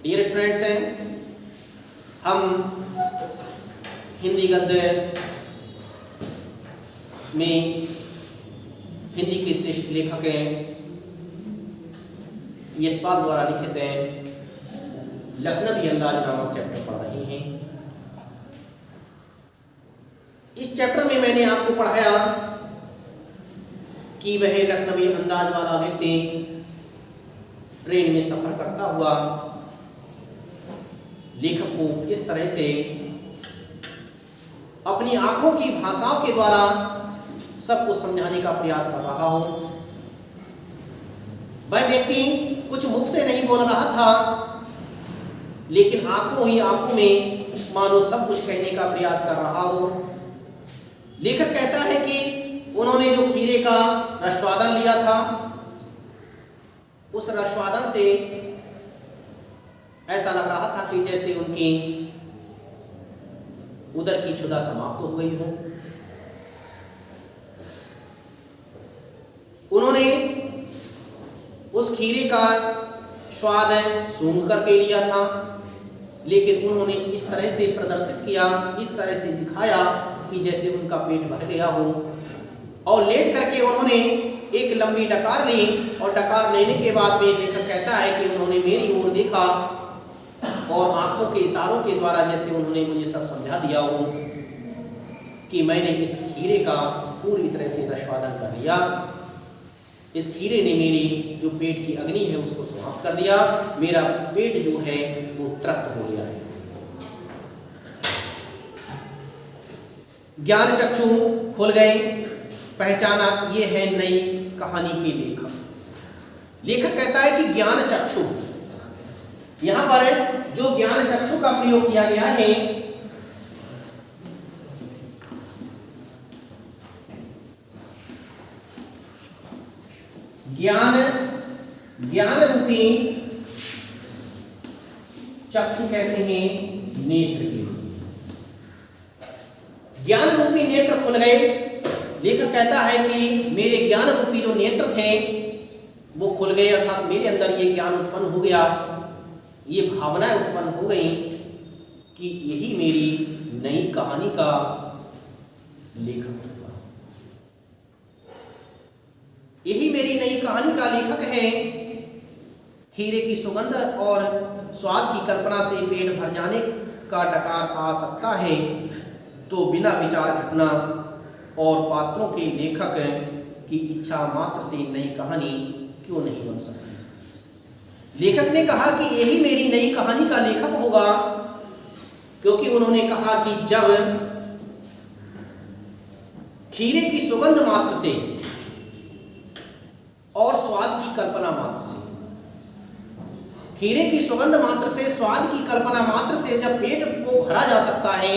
Dear students हैं, हम हिंदी गद्य में हिंदी के श्रेष्ठ लेखक हैं यशपाल द्वारा लिखित है लखनवी अंदाज नामक चैप्टर पढ़ रहे हैं। इस चैप्टर में मैंने आपको पढ़ाया कि वह लखनवी अंदाज वाला व्यक्ति ट्रेन में सफर करता हुआ लेखक को किस तरह से अपनी आंखों की भाषाओं के द्वारा सबको समझाने का प्रयास कर रहा हो। वह व्यक्ति कुछ मुख से नहीं बोल रहा था, लेकिन आंखों ही आंखों में मानो सब कुछ कहने का प्रयास कर रहा हो। लेखक कहता है कि उन्होंने जो खीरे का रसवादन लिया था, उस रसवादन से ऐसा लग रहा था कि जैसे उनकी उदर की क्षुधा समाप्त हो गई हो। उन्होंने उस खीरे का स्वाद सूंघ करके लिया था, लेकिन उन्होंने इस तरह से प्रदर्शित किया, इस तरह से दिखाया कि जैसे उनका पेट भर गया हो। और लेट करके उन्होंने एक लंबी डकार ली और डकार लेने के बाद में लेखक कहता है कि उन्होंने मेरी ओर देखा और आंखों के इशारों के द्वारा जैसे उन्होंने मुझे सब समझा दिया हो कि मैंने इस खीरे का पूरी तरह से रसवादन कर लिया। इस खीरे ने मेरी जो पेट की अग्नि है उसको समाप्त कर दिया। मेरा पेट जो है वो तृप्त हो गया है। ज्ञान चक्षु खुल गए, पहचाना ये है नई कहानी के लेखक। लेखक कहता है कि ज्ञान चक्षु, यहां पर जो ज्ञान चक्षु का प्रयोग किया गया है ज्ञान रूपी चक्षु कहते हैं नेत्र के। ज्ञान रूपी नेत्र खुल गए। लेखक कहता है कि मेरे ज्ञान रूपी जो नेत्र थे वो खुल गए, अर्थात मेरे अंदर ये ज्ञान उत्पन्न हो गया, ये भावनाएं उत्पन्न हो गई कि यही मेरी नई कहानी का लेखक है, यही मेरी नई कहानी का लेखक है। हीरे की सुगंध और स्वाद की कल्पना से पेट भर जाने का डकार आ सकता है, तो बिना विचार घटना और पात्रों के लेखक की इच्छा मात्र से नई कहानी क्यों नहीं बन सकती। लेखक ने कहा कि यही मेरी नई कहानी का लेखक होगा, क्योंकि उन्होंने कहा कि जब खीरे की सुगंध मात्र से और स्वाद की कल्पना मात्र से, खीरे की सुगंध मात्र से, स्वाद की कल्पना मात्र से जब पेट को भरा जा सकता है,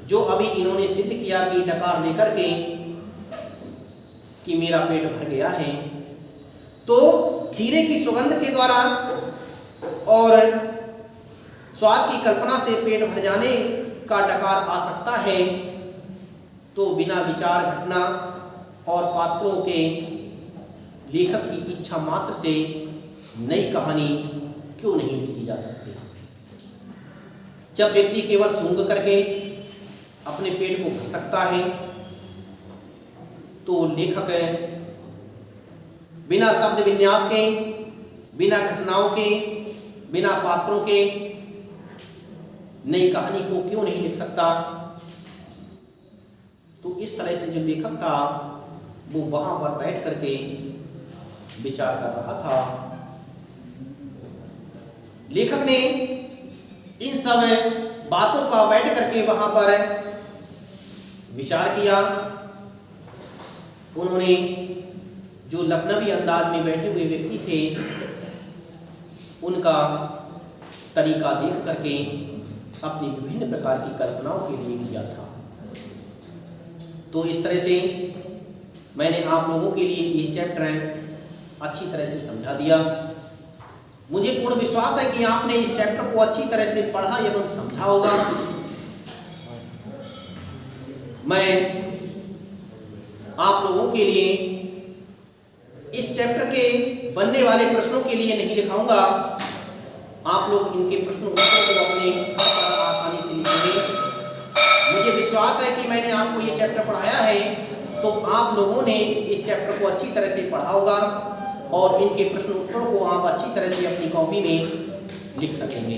जो अभी इन्होंने सिद्ध किया कि डकार लेकर के कि मेरा पेट भर गया है, तो खीरे की सुगंध के द्वारा और स्वाद की कल्पना से पेट भर जाने का डकार आ सकता है, तो बिना विचार घटना और पात्रों के लेखक की इच्छा मात्र से नई कहानी क्यों नहीं लिखी जा सकती। जब व्यक्ति केवल सूंघ करके अपने पेट को भर सकता है, तो लेखक बिना शब्द विन्यास के, बिना घटनाओं के, बिना पात्रों के नई कहानी को क्यों नहीं लिख सकता। तो इस तरह से जो लेखक था वो वहां पर बैठ करके विचार कर रहा था। लेखक ने इन सब बातों का बैठ करके वहां पर विचार किया। उन्होंने जो लखनवी अंदाज में बैठे हुए व्यक्ति थे उनका तरीका देख करके अपनी विभिन्न प्रकार की कल्पनाओं के लिए किया था। तो इस तरह से मैंने आप लोगों के लिए ये चैप्टर अच्छी तरह से समझा दिया। मुझे पूर्ण विश्वास है कि आपने इस चैप्टर को अच्छी तरह से पढ़ा एवं समझा होगा। मैं आप लोगों के लिए इस चैप्टर के बनने वाले प्रश्नों के लिए नहीं लिखाऊंगा, आप लोग इनके प्रश्न उत्तर को अपने पर आसानी से लिखेंगे। मुझे विश्वास है कि मैंने आपको ये चैप्टर पढ़ाया है तो आप लोगों ने इस चैप्टर को अच्छी तरह से पढ़ा होगा और इनके प्रश्न उत्तरों को आप अच्छी तरह से अपनी कॉपी में लिख सकेंगे।